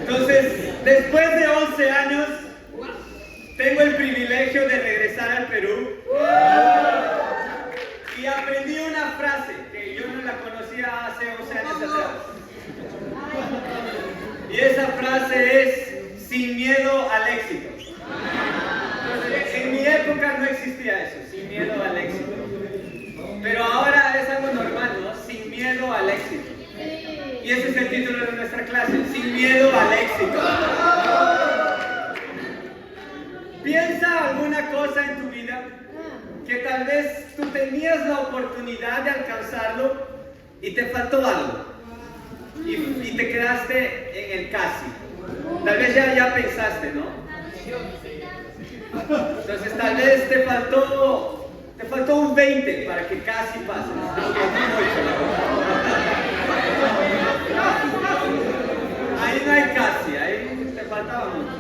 Entonces, después de 11 años, tengo el privilegio de regresar al Perú. Y aprendí una frase que yo no la conocía hace 11 años atrás. Y esa frase es, sin miedo al éxito. En mi época no existía eso, sin miedo al éxito. Pero ahora es algo normal, ¿no? Sin miedo al éxito. Y ese es el título de nuestra clase, sin miedo al éxito. Piensa alguna cosa en tu vida que tal vez tú tenías la oportunidad de alcanzarlo y te faltó algo. Y te quedaste en el casi. Tal vez ya pensaste, ¿no? Entonces tal vez te faltó un 20 para que casi pases. Ahí no hay casi, ahí te faltaba mucho.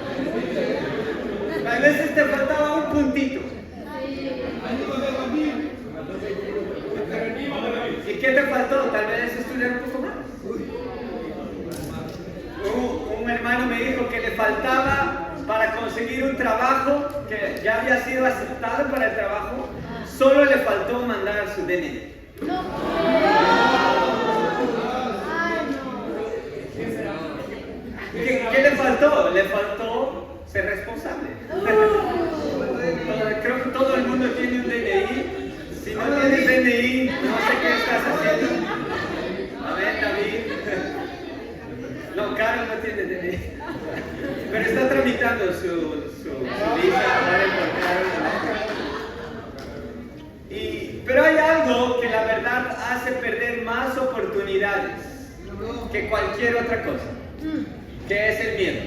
A veces te faltaba un puntito. ¿Y qué te faltó? Tal vez estudiar un poco más. Un hermano me dijo que le faltaba para conseguir un trabajo que ya había sido aceptado para el trabajo, solo le faltó mandar su DNI. ¿Qué le faltó? Le faltó ser responsable. Creo que todo el mundo tiene un DNI. Si no tienes DNI, no sé qué estás haciendo. A ver, David. No, Carlos no tiene DNI. Pero está tramitando su visa. Pero hay algo que la verdad hace perder más oportunidades que cualquier otra cosa, que es el miedo.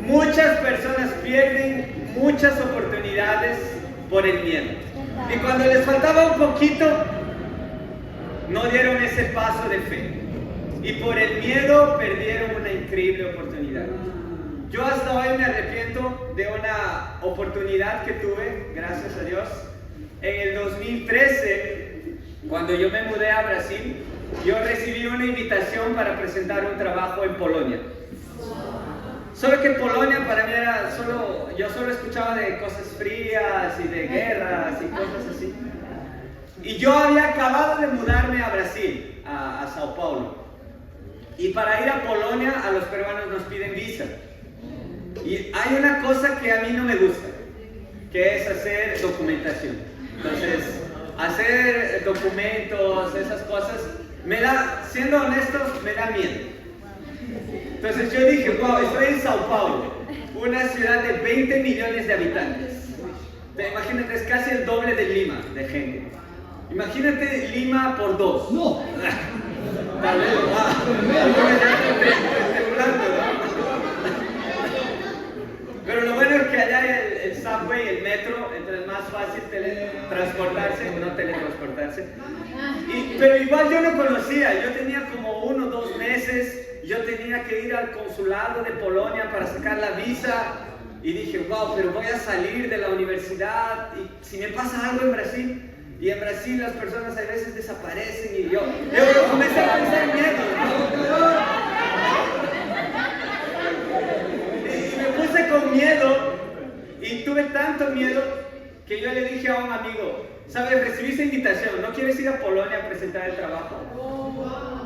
Muchas personas pierden muchas oportunidades por el miedo. Y cuando les faltaba un poquito, no dieron ese paso de fe. Y por el miedo perdieron una increíble oportunidad. Yo hasta hoy me arrepiento de una oportunidad que tuve, gracias a Dios. En el 2013, cuando yo me mudé a Brasil, yo recibí una invitación para presentar un trabajo en Polonia. Solo que Polonia para mí era yo solo escuchaba de cosas frías y de guerras y cosas así. Y yo había acabado de mudarme a Brasil, a Sao Paulo. Y para ir a Polonia, a los peruanos nos piden visa. Y hay una cosa que a mí no me gusta, que es hacer documentación. Entonces, hacer documentos, esas cosas, siendo honestos, me da miedo. Entonces yo dije, wow, estoy en Sao Paulo, una ciudad de 20 millones de habitantes. Imagínate, es casi el doble de Lima, de gente. Imagínate Lima por 2. No. Tal vez, Pero lo bueno es que allá hay el subway, el metro, entonces es más fácil teletransportarse o no teletransportarse. Pero igual yo no conocía, yo tenía como 1 o 2 meses, yo tenía que ir al consulado de Polonia para sacar la visa y dije, wow, pero voy a salir de la universidad y si me pasa algo en Brasil, y en Brasil las personas a veces desaparecen y yo comencé a pensar miedo, y me puse con miedo y tuve tanto miedo que yo le dije a un amigo, ¿sabes? Recibí esa invitación, ¿no quieres ir a Polonia a presentar el trabajo?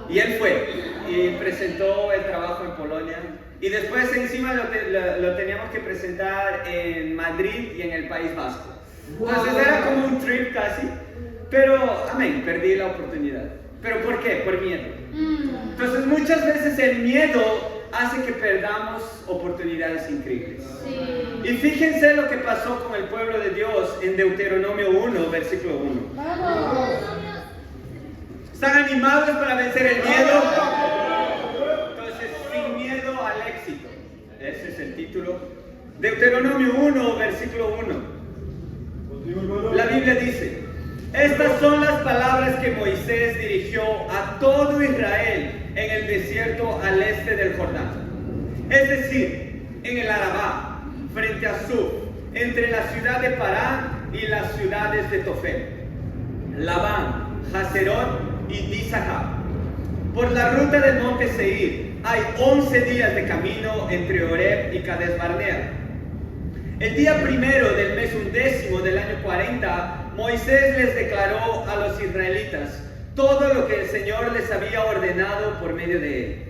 Y él fue y presentó el trabajo en Polonia y después encima lo teníamos que presentar en Madrid y en el País Vasco. Entonces era como un trip casi, pero amén, perdí la oportunidad. ¿Pero por qué? Por miedo. Entonces muchas veces el miedo hace que perdamos oportunidades increíbles. Y fíjense lo que pasó con el pueblo de Dios en Deuteronomio 1, versículo 1. ¿Están animados para vencer el miedo? Entonces, sin miedo al éxito. Ese es el título. Deuteronomio 1, versículo 1. La Biblia dice, estas son las palabras que Moisés dirigió a todo Israel en el desierto al este del Jordán. Es decir, en el Arabá, frente a Suf, entre la ciudad de Parán y las ciudades de Tofel, Labán, Haserot y Disahab. por la ruta del monte Seir. Hay 11 días de camino entre Horeb y Cades Barnea. El día primero del mes 11 del año 40, Moisés les declaró a los israelitas todo lo que el Señor les había ordenado por medio de él.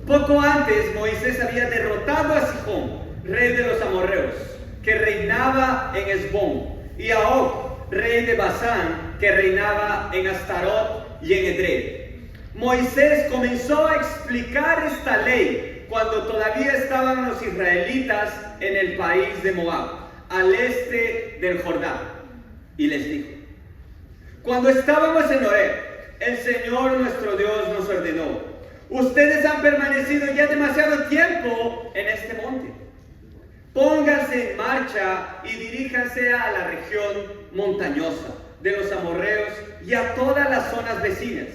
Poco antes, Moisés había derrotado a Sihón, rey de los amorreos, que reinaba en Hesbón, y a Og, rey de Basán, que reinaba en Astarot y en Edrei. Moisés comenzó a explicar esta ley cuando todavía estaban los israelitas en el país de Moab, al este del Jordán, y les dijo: cuando estábamos en Horeb, el Señor nuestro Dios nos ordenó: ustedes han permanecido ya demasiado tiempo en este monte. Pónganse en marcha y diríjanse a la región montañosa de los amorreos y a todas las zonas vecinas,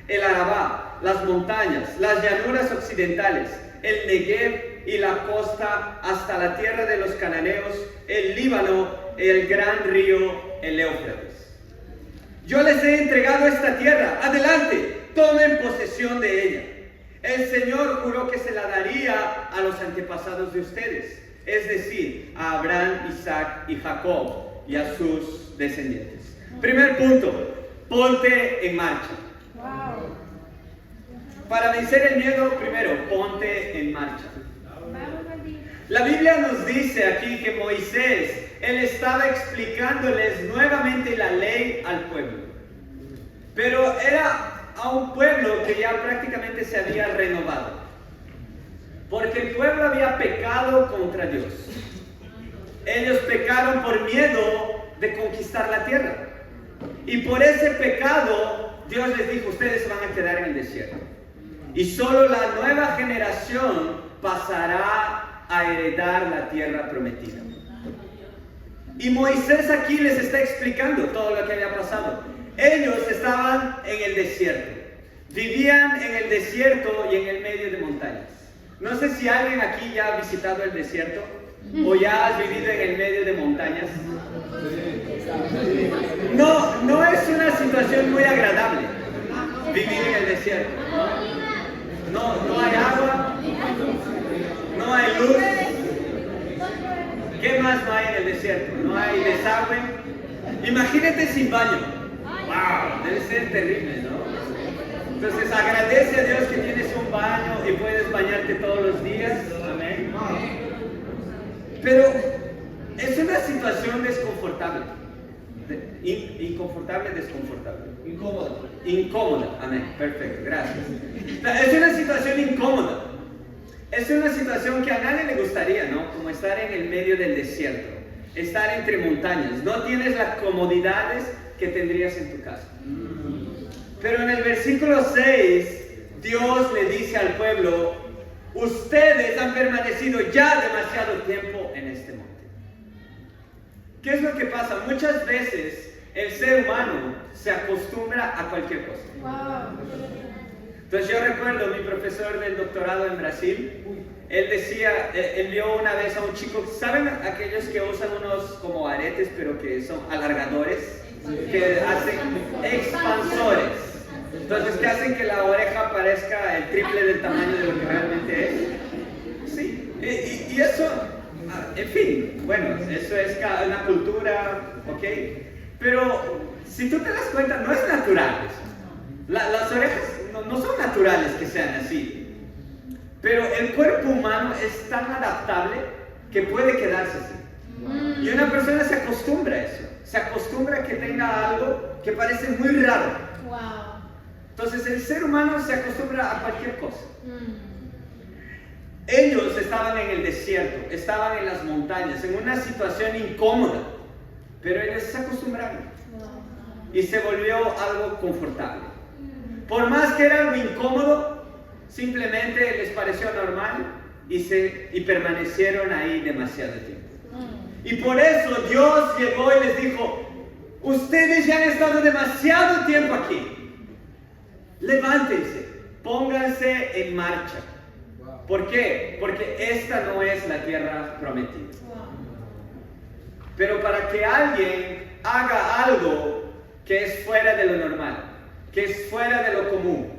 el Arabá, las montañas, las llanuras occidentales, el Negev y la costa hasta la tierra de los cananeos, el Líbano, el gran río, el Éufrates. Yo les he entregado esta tierra. Adelante, tomen posesión de ella. El Señor juró que se la daría a los antepasados de ustedes, es decir, a Abraham, Isaac y Jacob, y a sus descendientes. Primer punto: ponte en marcha. Wow. Para vencer el miedo, primero, ponte en marcha. La Biblia nos dice aquí que Moisés, él estaba explicándoles nuevamente la ley al pueblo. Pero era a un pueblo que ya prácticamente se había renovado. Porque el pueblo había pecado contra Dios. Ellos pecaron por miedo de conquistar la tierra. Y por ese pecado, Dios les dijo: ustedes se van a quedar en el desierto. Y solo la nueva generación pasará a heredar la tierra prometida. Y Moisés aquí les está explicando todo lo que había pasado. Ellos estaban en el desierto. Vivían en el desierto y en el medio de montañas. No sé si alguien aquí ya ha visitado el desierto o ya has vivido en el medio de montañas. No es una situación muy agradable vivir en el desierto. No hay agua, no hay luz. ¿Qué más no hay en el desierto? No hay desagüe. Imagínate sin baño. ¡Wow! Debe ser terrible, ¿no? Entonces agradece a Dios que tienes un baño y puedes bañarte todos los días. Amén. Pero es una situación desconfortable. Inconfortable, desconfortable. Incómoda. Amén. Perfecto. Gracias. Es una situación incómoda. Es una situación que a nadie le gustaría, ¿no? Como estar en el medio del desierto. Estar entre montañas. No tienes las comodidades que tendrías en tu casa. Pero en el versículo 6, Dios le dice al pueblo: ustedes han permanecido ya demasiado tiempo en este monte. ¿Qué es lo que pasa? Muchas veces el ser humano se acostumbra a cualquier cosa. Wow. Entonces yo recuerdo mi profesor del doctorado en Brasil, él decía, él vio una vez a un chico, ¿saben aquellos que usan unos como aretes pero que son alargadores? Que hacen expansores. Entonces, que hacen que la oreja parezca el triple del tamaño de lo que realmente es. Sí, y eso, en fin, bueno, eso es una cultura, ¿ok? Pero si tú te das cuenta, no es natural eso. Las orejas no son naturales que sean así. Pero el cuerpo humano es tan adaptable que puede quedarse así. Y una persona se acostumbra a eso. Se acostumbra a que tenga algo que parece muy raro. Wow. Entonces el ser humano se acostumbra a cualquier cosa. Ellos estaban en el desierto, estaban en las montañas, en una situación incómoda, pero ellos se acostumbraron y se volvió algo confortable. Por más que era algo incómodo, simplemente les pareció normal y permanecieron ahí demasiado tiempo. Y por eso Dios llegó y les dijo: ustedes ya han estado demasiado tiempo aquí. Levántense, pónganse en marcha. ¿Por qué? Porque esta no es la tierra prometida. Pero para que alguien haga algo que es fuera de lo normal, que es fuera de lo común,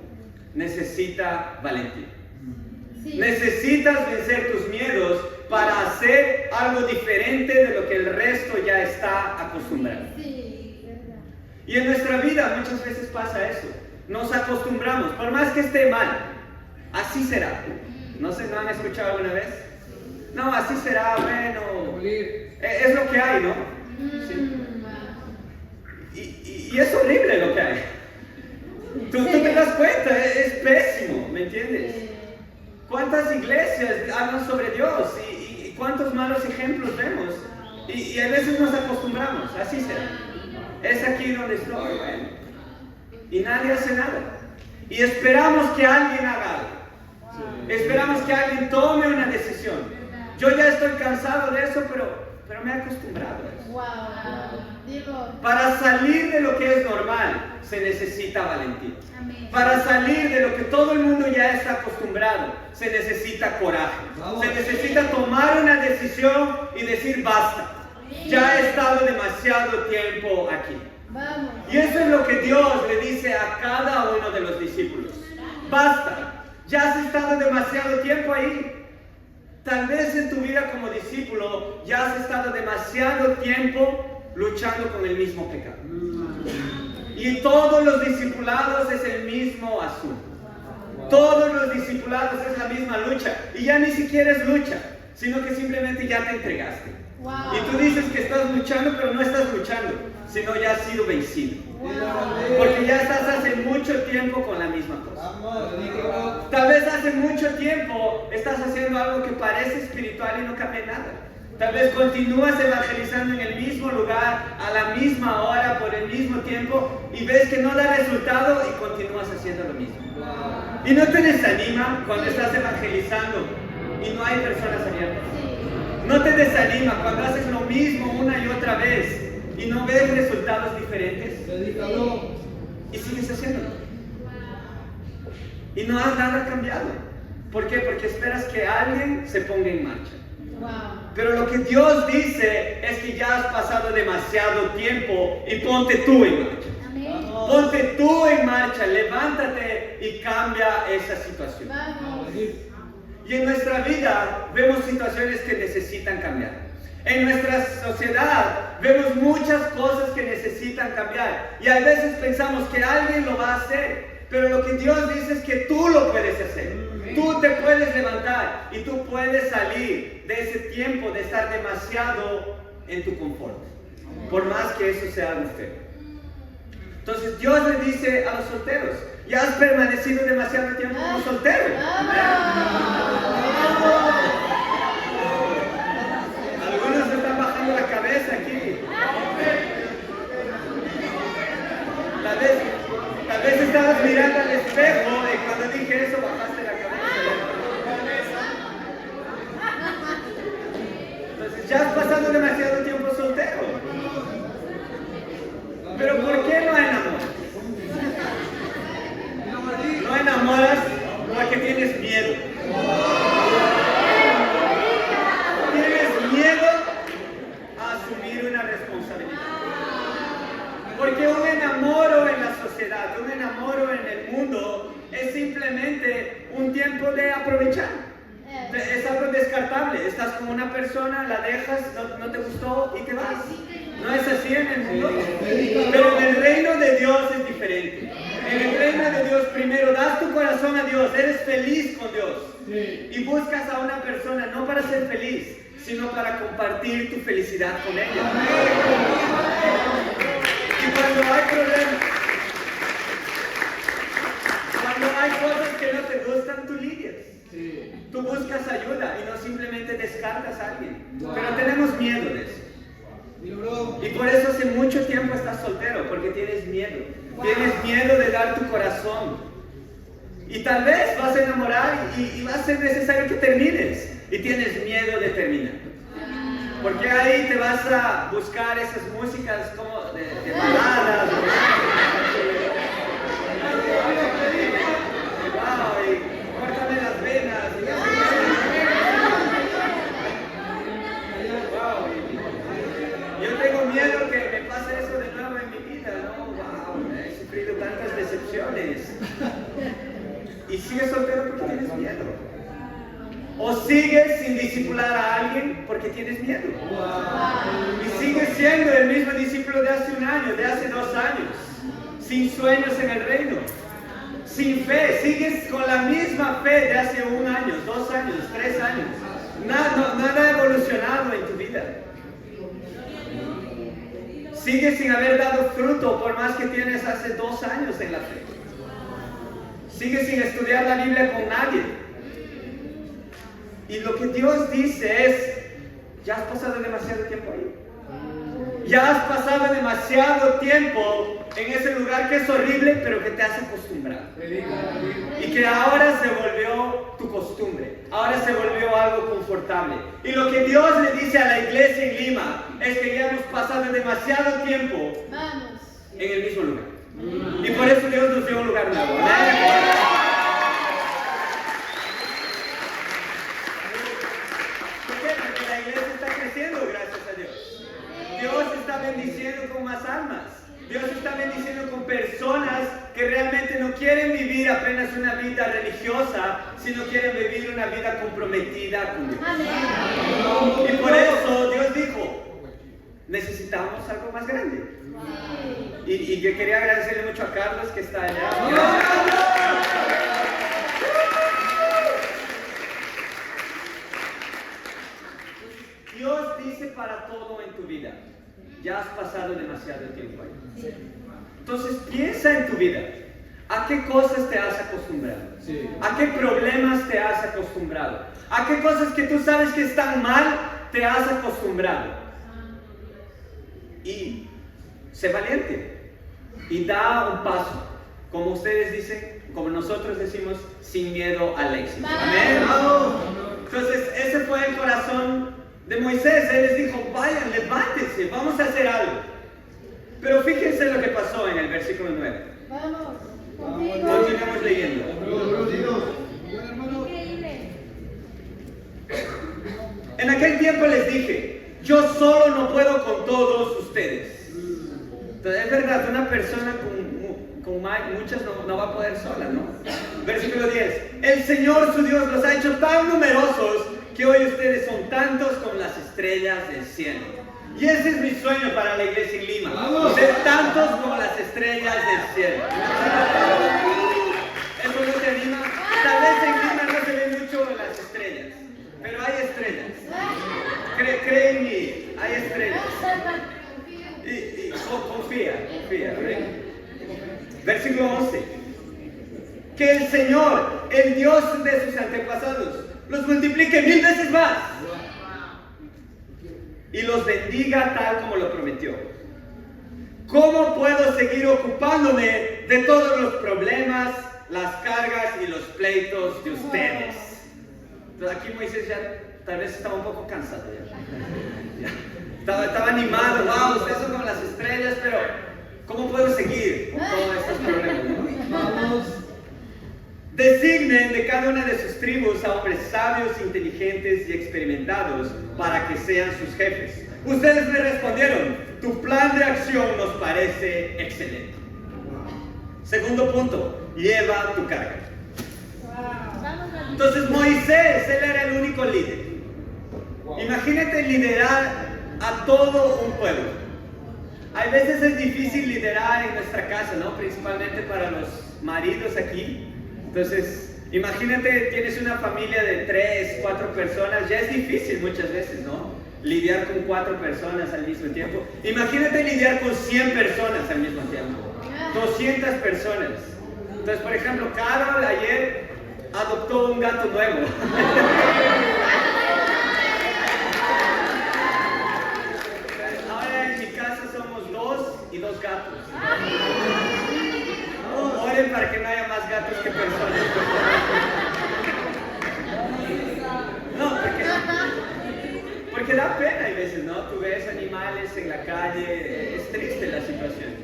necesita valentía. Sí. Necesitas vencer tus miedos para hacer algo diferente de lo que el resto ya está acostumbrado. Sí, verdad. Y en nuestra vida muchas veces pasa eso. Nos acostumbramos, por más que esté mal, así será. ¿No han escuchado alguna vez? No, así será, bueno, es lo que hay, ¿no? Sí. Y es horrible lo que hay. Tú te das cuenta, es pésimo, ¿me entiendes? ¿Cuántas iglesias hablan sobre Dios y cuántos malos ejemplos vemos? Y a veces nos acostumbramos, así será. Es aquí donde estoy, bueno. Y nadie hace nada. Y esperamos que alguien haga algo. Esperamos que alguien tome una decisión. Yo ya estoy cansado de eso, pero me he acostumbrado a eso. Para salir de lo que es normal, se necesita valentía. Para salir de lo que todo el mundo ya está acostumbrado, se necesita coraje. Se necesita tomar una decisión y decir basta. Ya he estado demasiado tiempo aquí. Y eso es lo que Dios le dice a cada uno de los discípulos. Basta, ya has estado demasiado tiempo ahí. Tal vez en tu vida como discípulo ya has estado demasiado tiempo luchando con el mismo pecado. Y todos los discipulados es el mismo asunto. Todos los discipulados es la misma lucha. Y ya ni siquiera es lucha, sino que simplemente ya te entregaste. Y tú dices que estás luchando, pero no estás luchando, sino ya has sido vencido. Porque ya estás hace mucho tiempo con la misma cosa. Tal vez hace mucho tiempo estás haciendo algo que parece espiritual y no cambia nada. Tal vez continúas evangelizando en el mismo lugar, a la misma hora, por el mismo tiempo, y ves que no da resultado y continúas haciendo lo mismo. Y no te desanima cuando estás evangelizando y no hay personas abiertas. No te desanima cuando haces lo mismo una y otra vez y no ves resultados diferentes. Y sigues haciéndolo. Y no has nada cambiado. ¿Por qué? Porque esperas que alguien se ponga en marcha. Pero lo que Dios dice es que ya has pasado demasiado tiempo y ponte tú en marcha. Ponte tú en marcha, levántate y cambia esa situación. Y en nuestra vida vemos situaciones que necesitan cambiar. En nuestra sociedad vemos muchas cosas que necesitan cambiar. Y a veces pensamos que alguien lo va a hacer. Pero lo que Dios dice es que tú lo puedes hacer. Tú te puedes levantar y tú puedes salir de ese tiempo de estar demasiado en tu confort. Por más que eso sea algo feo. Entonces Dios le dice a los solteros, ya has permanecido demasiado tiempo como soltero. Algunos se están bajando la cabeza aquí. Tal vez estabas mirando al espejo y cuando dije eso bajaste la cabeza. Entonces ya has pasado demasiado tiempo soltero. Pero ¿por qué no enamoras? No enamoras porque tienes miedo. Tienes miedo a asumir una responsabilidad. Porque un enamoro en la sociedad, un enamoro en el mundo es simplemente un tiempo de aprovechar. Es algo descartable. Estás con una persona, la dejas, no te gustó y te vas. No es así en el mundo. Pero en el reino de Dios es diferente. En el reino de Dios primero das tu corazón a Dios, eres feliz con Dios. Y buscas a una persona no para ser feliz, sino para compartir tu felicidad con ella. Y cuando hay problemas, cuando hay cosas que no te gustan, tú lidias. Tú buscas ayuda y no simplemente descartas a alguien. Pero tenemos miedo de eso. Y por eso hace mucho tiempo estás soltero, porque tienes miedo. Tienes miedo de dar tu corazón. Y tal vez vas a enamorar y va a ser necesario que termines. Y tienes miedo de terminar. Porque ahí te vas a buscar esas músicas como de baladas. Wow, y córtame las venas. Wow, yo tengo miedo que me pase eso de nuevo en mi vida, ¿no? Wow, he sufrido tantas decepciones. y sigues soltero porque tienes miedo. O sigues sin discipular a alguien porque tienes miedo. Y sigues siendo el mismo discípulo de hace un año, de hace 2 años, sin sueños en el reino, sin fe. Sigues con la misma fe de hace 1 año, 2 años, 3 años. Nada ha evolucionado en tu vida. Sigues sin haber dado fruto por más que tienes hace 2 años en la fe. Sigues sin estudiar la Biblia con nadie. Y lo que Dios dice es, ya has pasado demasiado tiempo ahí. Ya has pasado demasiado tiempo en ese lugar que es horrible, pero que te has acostumbrado. Y que ahora se volvió tu costumbre. Ahora se volvió algo confortable. Y lo que Dios le dice a la iglesia en Lima es que ya hemos pasado demasiado tiempo en el mismo lugar. Y por eso Dios nos dio un lugar nuevo. Porque la iglesia está creciendo, gracias a Dios. Dios está bendiciendo con más almas. Dios está bendiciendo con personas que realmente no quieren vivir apenas una vida religiosa, sino quieren vivir una vida comprometida con Dios. Amén. Y por eso Dios dijo, necesitamos algo más grande. Y yo quería agradecerle mucho a Carlos que está allá. Dios dice para todo en tu vida, ya has pasado demasiado tiempo ahí. Entonces piensa en tu vida. ¿A qué cosas te has acostumbrado? ¿A qué problemas te has acostumbrado? ¿A qué cosas que tú sabes que están mal te has acostumbrado? Y sé valiente y da un paso, como ustedes dicen, como nosotros decimos, sin miedo al éxito. Amén. Entonces ese fue el corazón de Moisés. Él les dijo, vayan, levántense, vamos a hacer algo. Pero fíjense lo que pasó en el versículo 9. Continuamos leyendo. En aquel tiempo les dije, yo solo no puedo con todos ustedes. Entonces, es verdad, una persona con muchas no va a poder sola, ¿no? Versículo 10. El Señor su Dios los ha hecho tan numerosos que hoy ustedes son tantos como las estrellas del cielo. Y ese es mi sueño para la iglesia en Lima. Ser tantos como las estrellas del cielo. ¿Eso no te anima? Tal vez en Lima no se ven mucho las estrellas, pero hay estrellas. Cree en mí, hay estrellas. Y confía. ¿Ve? Versículo 11. Que el Señor, el Dios de sus antepasados, los multiplique 1000 veces más y los bendiga tal como lo prometió. ¿Cómo puedo seguir ocupándome de todos los problemas, las cargas y los pleitos de ustedes? Entonces aquí Moisés ya tal vez estaba un poco cansado ya. Estaba animado. Wow, ustedes son como las estrellas, pero ¿cómo puedo seguir con todos estos problemas? Vamos. Designen de cada una de sus tribus a hombres sabios, inteligentes y experimentados para que sean sus jefes. Ustedes me respondieron, tu plan de acción nos parece excelente. Segundo punto, lleva tu carga. Entonces Moisés, él era el único líder. Imagínate liderar a todo un pueblo. Hay veces es difícil liderar en nuestra casa, ¿no? Principalmente para los maridos aquí. Entonces, imagínate, tienes una familia de 3, 4 personas, ya es difícil muchas veces, ¿no? Lidiar con 4 personas al mismo tiempo. Imagínate lidiar con 100 personas al mismo tiempo, 200 personas. Entonces, por ejemplo, Carol ayer adoptó un gato nuevo. Ahora en mi casa somos 2 y 2 gatos. Oren para que no haya más gatos que personas. No, porque da pena a veces, ¿no? Tú ves animales en la calle, es triste la situación.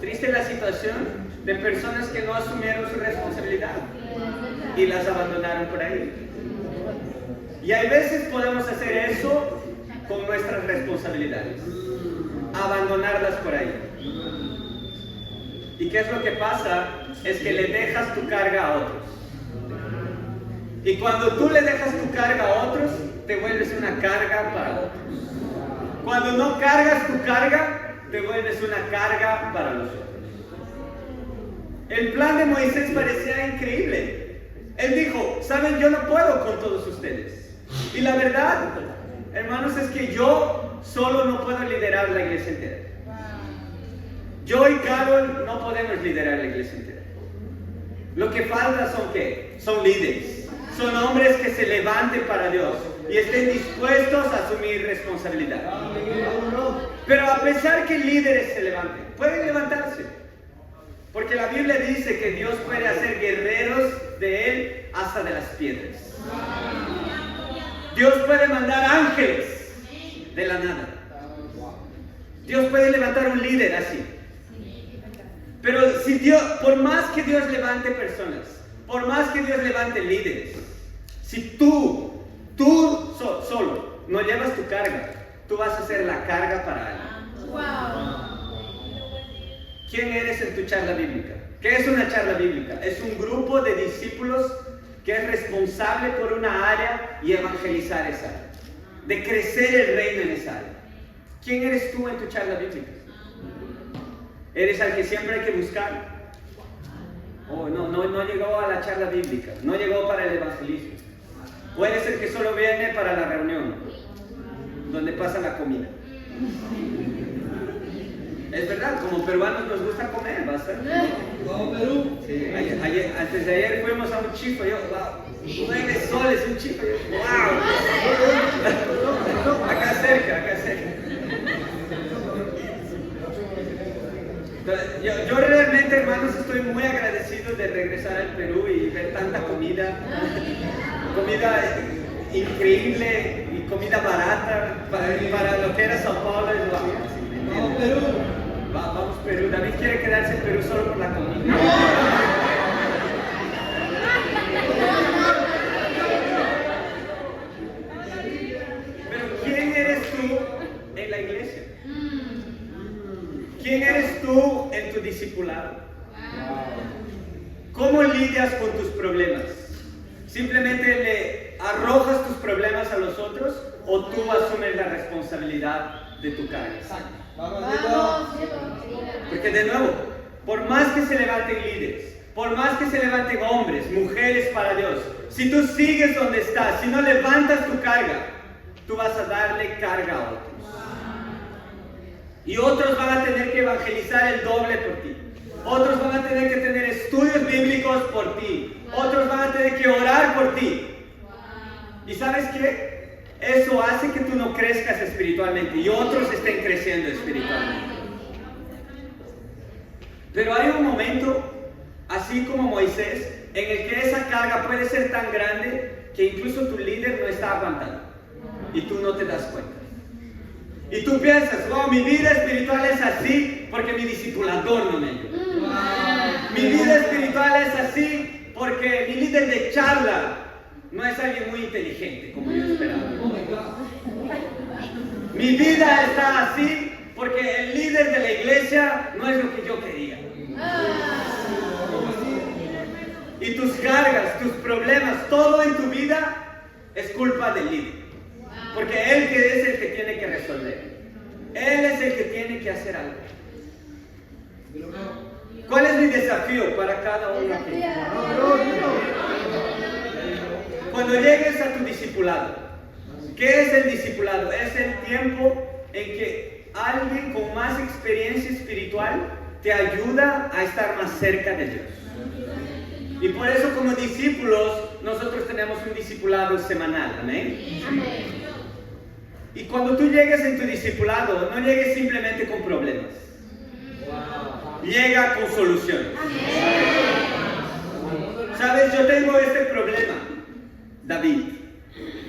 Triste la situación de personas que no asumieron su responsabilidad y las abandonaron por ahí. Y hay veces podemos hacer eso con nuestras responsabilidades, abandonarlas por ahí. ¿Y qué es lo que pasa? Es que le dejas tu carga a otros. Y cuando tú le dejas tu carga a otros, te vuelves una carga para otros. Cuando no cargas tu carga, te vuelves una carga para los otros. El plan de Moisés parecía increíble. Él dijo, ¿saben? Yo no puedo con todos ustedes. Y la verdad, hermanos, es que yo solo no puedo liderar la iglesia entera. Yo y Carol no podemos liderar la iglesia entera. Lo que falta son ¿qué? Son líderes. Son hombres que se levanten para Dios y estén dispuestos a asumir responsabilidad. Pero a pesar que líderes se levanten, pueden levantarse. Porque la Biblia dice que Dios puede hacer guerreros de Él hasta de las piedras. Dios puede mandar ángeles de la nada. Dios puede levantar un líder así. Pero si Dios, por más que Dios levante personas, por más que Dios levante líderes, si tú solo no llevas tu carga, tú vas a ser la carga para alguien. Wow. ¿Quién eres en tu charla bíblica? ¿Qué es una charla bíblica? Es un grupo de discípulos que es responsable por una área y evangelizar esa área, de crecer el reino en esa área. ¿Quién eres tú en tu charla bíblica? ¿Eres al que siempre hay que buscar? Oh, no llegó a la charla bíblica, no llegó para el evangelismo. ¿O eres el que solo viene para la reunión, donde pasa la comida? Es verdad, como peruanos nos gusta comer, ¿basta? Vamos Perú. Sí, antes de ayer fuimos a un chico, yo, wow, 9 soles un chico, yo, wow. Acá cerca. Yo realmente, hermanos, estoy muy agradecido de regresar al Perú y ver tanta comida increíble y comida barata para lo que era Sao Paulo. Vamos Perú. Vamos Perú. David quiere quedarse en Perú solo por la comida. Pero ¿quién eres tú en la iglesia? ¿Quién eres tú en tu discipulado? ¿Cómo lidias con tus problemas? ¿Simplemente le arrojas tus problemas a los otros o tú asumes la responsabilidad de tu carga? Vamos. Porque de nuevo, por más que se levanten líderes, por más que se levanten hombres, mujeres para Dios, si tú sigues donde estás, si no levantas tu carga, tú vas a darle carga a otros. Y otros van a tener que evangelizar el doble por ti. Otros van a tener que tener estudios bíblicos por ti. Otros van a tener que orar por ti. ¿Y sabes qué? Eso hace que tú no crezcas espiritualmente y otros estén creciendo espiritualmente. Pero hay un momento, así como Moisés, en el que esa carga puede ser tan grande que incluso tu líder no está aguantando y tú no te das cuenta. Y tú piensas, oh, mi vida espiritual es así porque mi discipulador no me ayuda. Mi vida espiritual es así porque mi líder de charla no es alguien muy inteligente como yo esperaba. Mi vida está así porque el líder de la iglesia no es lo que yo quería. Y tus cargas, tus problemas, todo en tu vida es culpa del líder. Porque él es el que tiene que resolver. Él es el que tiene que hacer algo. ¿Cuál es mi desafío para cada uno aquí? Cuando llegues a tu discipulado, ¿qué es el discipulado? Es el tiempo en que alguien con más experiencia espiritual te ayuda a estar más cerca de Dios. Y por eso como discípulos nosotros tenemos un discipulado semanal. ¿Amén? Amén. Y cuando tú llegues en tu discipulado, no llegues simplemente con problemas. Llega con soluciones. ¿Sabes? Yo tengo este problema, David,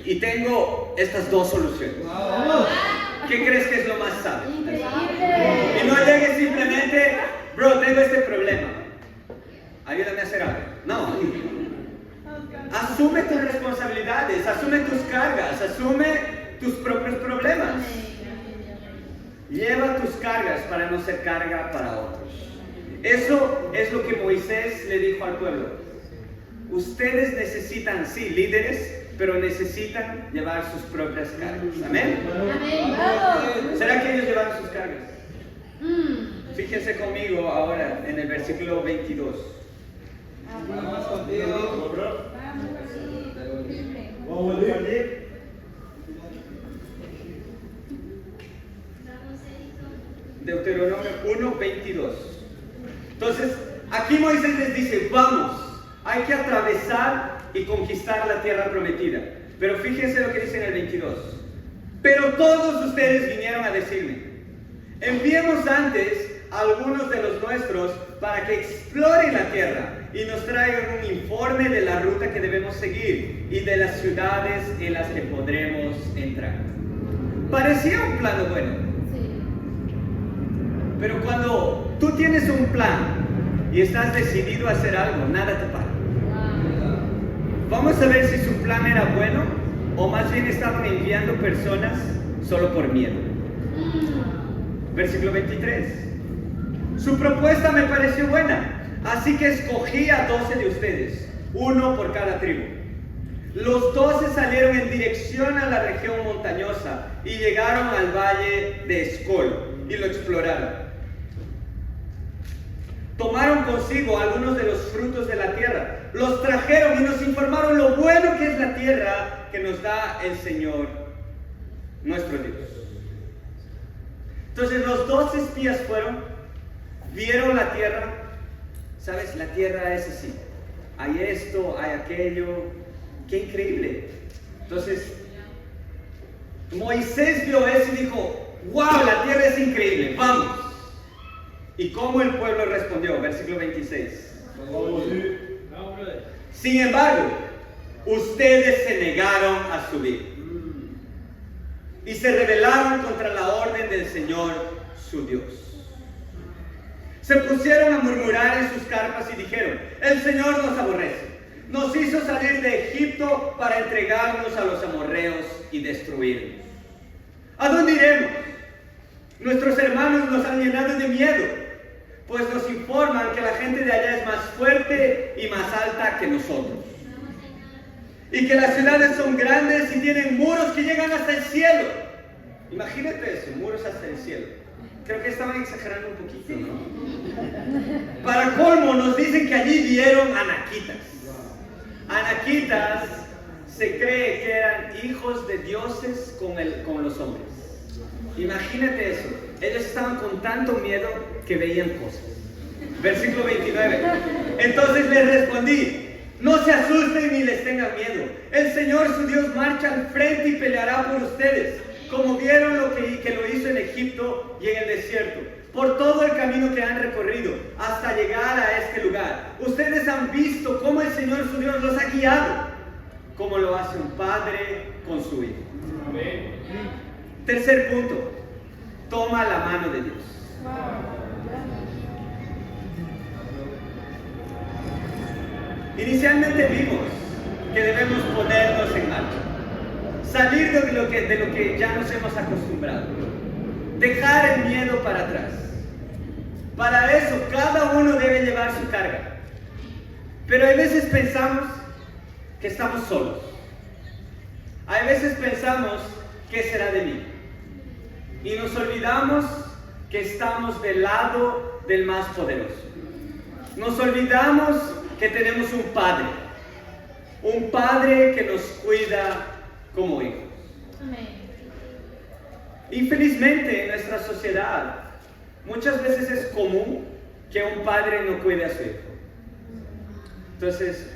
y tengo estas dos soluciones. ¿Qué crees que es lo más sabio? Y no llegues simplemente, bro, tengo este problema. Ayúdame a hacer algo. No. Asume tus responsabilidades, asume tus cargas, asume tus propios problemas. Lleva tus cargas para no ser carga para otros. Eso es lo que Moisés le dijo al pueblo. Ustedes necesitan, sí, líderes, pero necesitan llevar sus propias cargas. ¿Amén? Amén. Vamos. ¿Será que ellos llevan sus cargas? Fíjense conmigo ahora en el versículo 22. Vamos contigo. Vamos. Deuteronomio 1:22. Entonces, aquí Moisés les dice, vamos, hay que atravesar y conquistar la tierra prometida. Pero fíjense lo que dice en el 22. Pero todos ustedes vinieron a decirme, enviemos antes a algunos de los nuestros para que exploren la tierra y nos traigan un informe de la ruta que debemos seguir y de las ciudades en las que podremos entrar. Parecía un plano bueno. Pero cuando tú tienes un plan y estás decidido a hacer algo, nada te para. Vamos a ver si su plan era bueno o más bien estaban enviando personas solo por miedo. Versículo 23. Su propuesta me pareció buena, así que escogí a 12 de ustedes, uno por cada tribu. Los 12 salieron en dirección a la región montañosa y llegaron al valle de Escol y lo exploraron. Tomaron consigo algunos de los frutos de la tierra, los trajeron y nos informaron lo bueno que es la tierra que nos da el Señor, nuestro Dios. Entonces los 12 espías fueron, vieron la tierra, ¿sabes? La tierra es así, hay esto, hay aquello, qué increíble. Entonces, Moisés vio eso y dijo, wow, la tierra es increíble, vamos. ¿Y cómo el pueblo respondió? Versículo 26. Sin embargo, ustedes se negaron a subir y se rebelaron contra la orden del Señor, su Dios. Se pusieron a murmurar en sus carpas y dijeron, el Señor nos aborrece. Nos hizo salir de Egipto para entregarnos a los amorreos y destruirnos. ¿A dónde iremos? Nuestros hermanos nos han llenado de miedo, pues nos informan que la gente de allá es más fuerte y más alta que nosotros. Y que las ciudades son grandes y tienen muros que llegan hasta el cielo. Imagínate eso, muros hasta el cielo. Creo que estaban exagerando un poquito, ¿no? Para colmo, nos dicen que allí vieron anaquitas. Anaquitas se cree que eran hijos de dioses con los hombres. Imagínate eso. Ellos estaban con tanto miedo que veían cosas. Versículo 29. Entonces les respondí, no se asusten ni les tengan miedo. El Señor su Dios marcha al frente y peleará por ustedes, como vieron que lo hizo en Egipto y en el desierto, por todo el camino que han recorrido hasta llegar a este lugar. Ustedes han visto cómo el Señor su Dios los ha guiado, como lo hace un padre con su hijo. Amén. Tercer punto, toma la mano de Dios. Inicialmente vimos que debemos ponernos en marcha, salir de lo que ya nos hemos acostumbrado, dejar el miedo para atrás. Para eso cada uno debe llevar su carga, pero hay veces pensamos que estamos solos, hay veces pensamos ¿qué será de mí? Y nos olvidamos que estamos del lado del más poderoso. Nos olvidamos que tenemos un Padre que nos cuida como hijos. Amén. Infelizmente en nuestra sociedad muchas veces es común que un padre no cuide a su hijo. Entonces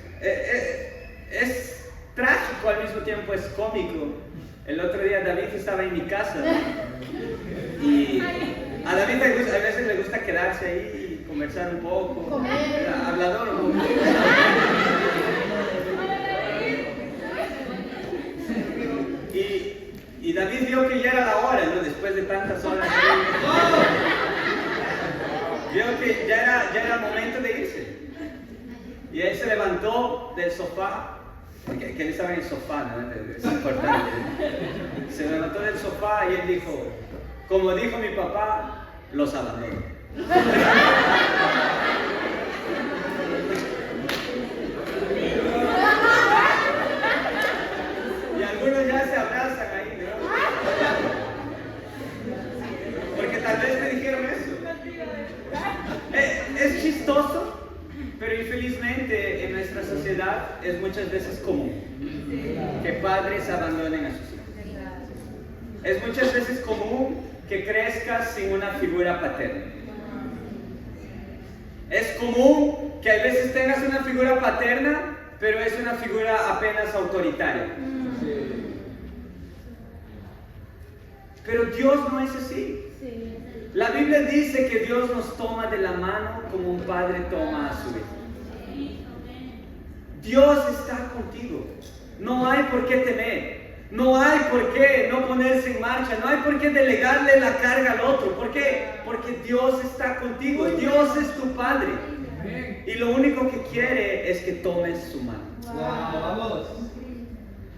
es trágico, al mismo tiempo es cómico. El otro día David estaba en mi casa y a David a veces le gusta quedarse ahí y conversar un poco, hablador un poco. Y David vio que ya era la hora, ¿no? Después de tantas horas. Vio que ya era momento de irse. Y él se levantó del sofá. Que él estaba en el sofá, ¿no? Es importante. Se levantó del sofá y él dijo, como dijo mi papá, los abandono. chistoso, pero infelizmente en nuestra sociedad es muchas veces común que padres abandonen a sus hijos. Es muchas veces común que crezcas sin una figura paterna. Es común que a veces tengas una figura paterna, pero es una figura apenas autoritaria. Pero Dios no es así. La Biblia dice que Dios nos toma de la mano como un padre toma a su hijo. Dios está contigo. No hay por qué temer. No hay por qué no ponerse en marcha. No hay por qué delegarle la carga al otro. ¿Por qué? Porque Dios está contigo. Dios es tu Padre. Y lo único que quiere es que tomes su mano. Vamos.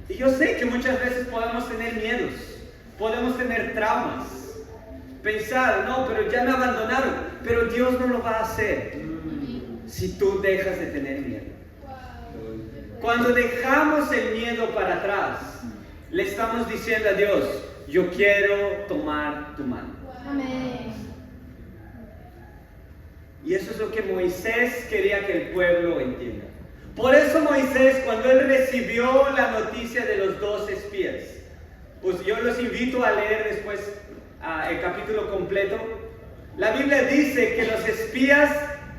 Y yo sé que muchas veces podemos tener miedos. Podemos tener traumas. Pensar, no, pero ya me abandonaron. Pero Dios no lo va a hacer si tú dejas de tener miedo. Cuando dejamos el miedo para atrás, le estamos diciendo a Dios, yo quiero tomar tu mano. Amén. Y eso es lo que Moisés quería que el pueblo entienda. Por eso Moisés, cuando él recibió la noticia de los 2 espías, pues yo los invito a leer después el capítulo completo. La Biblia dice que los espías,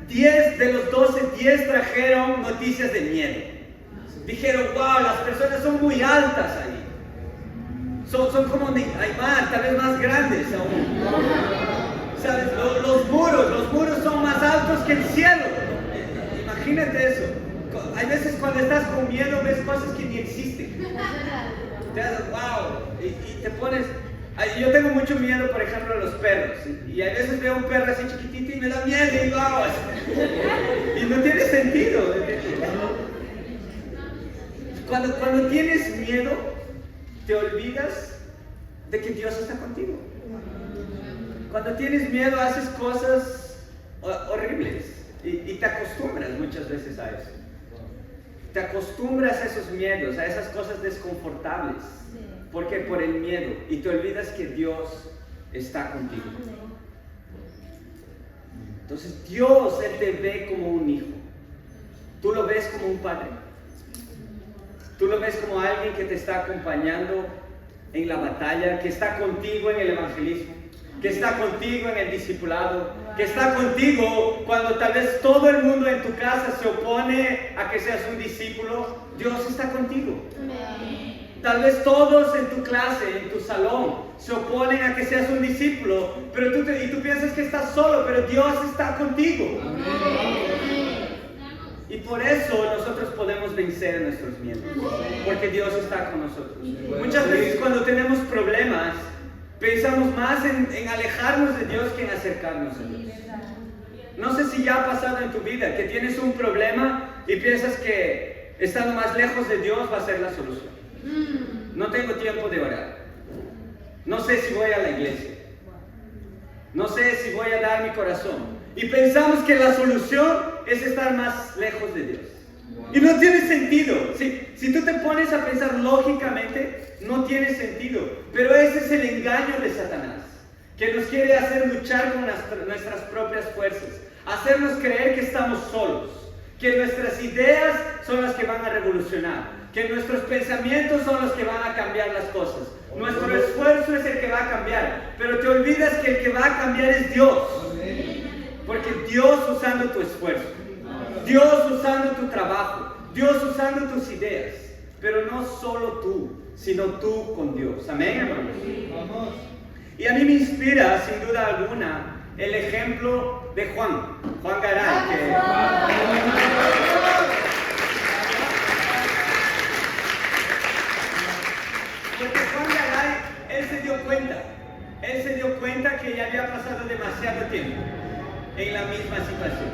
10 de los 12, 10 trajeron noticias de miedo. Dijeron, wow, las personas son muy altas ahí. Son como Aymar, tal vez más grandes aún. ¿Sabes? Los muros son más altos que el cielo. Imagínate eso. Hay veces cuando estás con miedo ves cosas que ni existen. Te das, wow, y te pones... Yo tengo mucho miedo, por ejemplo, a los perros. Y a veces veo un perro así chiquitito y me da miedo y wow. Y no tiene sentido. Cuando tienes miedo, te olvidas de que Dios está contigo. Cuando tienes miedo, haces cosas horribles y te acostumbras muchas veces a eso. Te acostumbras a esos miedos, a esas cosas desconfortables. ¿Por qué? Por el miedo. Y te olvidas que Dios está contigo. Entonces Dios, Él te ve como un hijo. Tú lo ves como un padre. Tú lo ves como alguien que te está acompañando en la batalla, que está contigo en el evangelismo, que está contigo en el discipulado, que está contigo cuando tal vez todo el mundo en tu casa se opone a que seas un discípulo. Dios está contigo. Tal vez todos en tu clase, en tu salón, se oponen a que seas un discípulo, pero tú piensas que estás solo, pero Dios está contigo. Y por eso nosotros podemos vencer nuestros miedos, porque Dios está con nosotros. Muchas veces cuando tenemos problemas, pensamos más en alejarnos de Dios que en acercarnos a Dios. No sé si ya ha pasado en tu vida que tienes un problema y piensas que estando más lejos de Dios va a ser la solución. No tengo tiempo de orar. No sé si voy a la iglesia. No sé si voy a dar mi corazón. Y pensamos que la solución es estar más lejos de Dios. Y no tiene sentido. Si tú te pones a pensar lógicamente, no tiene sentido. Pero ese es el engaño de Satanás, que nos quiere hacer luchar con nuestras propias fuerzas, hacernos creer que estamos solos, que nuestras ideas son las que van a revolucionar, que nuestros pensamientos son los que van a cambiar las cosas. Nuestro esfuerzo es el que va a cambiar, pero te olvidas que el que va a cambiar es Dios. Porque Dios usando tu esfuerzo, Dios usando tu trabajo, Dios usando tus ideas, pero no solo tú, sino tú con Dios. Amén, hermanos. Y a mí me inspira, sin duda alguna, el ejemplo de Juan Garay, porque Juan Garay, él se dio cuenta que ya había pasado demasiado tiempo en la misma situación.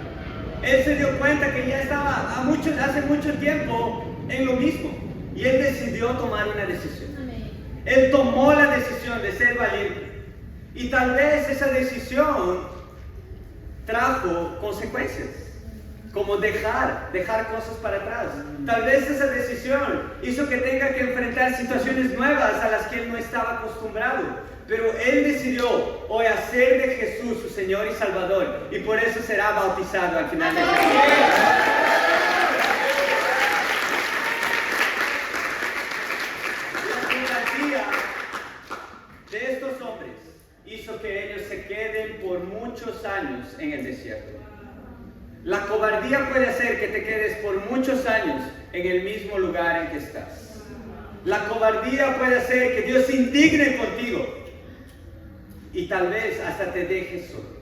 Él se dio cuenta que ya estaba hace mucho tiempo en lo mismo, y él decidió tomar una decisión. Él tomó la decisión de ser valiente, y tal vez esa decisión trajo consecuencias, como dejar cosas para atrás. Tal vez esa decisión hizo que tenga que enfrentar situaciones nuevas a las que él no estaba acostumbrado. Pero él decidió hoy hacer de Jesús su Señor y Salvador, y por eso será bautizado al final de la vida. De estos hombres hizo que ellos se queden por muchos años en el desierto. La cobardía puede hacer que te quedes por muchos años en el mismo lugar en que estás. La cobardía puede hacer que Dios se indigne contigo y tal vez hasta te deje solo.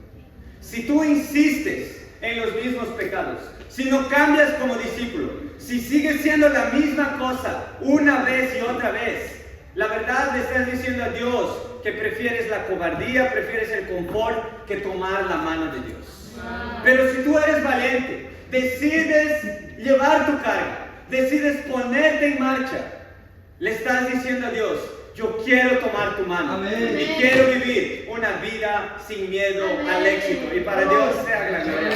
Si tú insistes en los mismos pecados, si no cambias como discípulo, si sigues siendo la misma cosa una vez y otra vez, la verdad le estás diciendo a Dios que prefieres la cobardía, prefieres el confort que tomar la mano de Dios. Pero si tú eres valiente, decides llevar tu carga, decides ponerte en marcha, le estás diciendo a Dios, yo quiero tomar tu mano. Amén. Y quiero vivir una vida sin miedo al éxito. Y para Dios sea la gloria.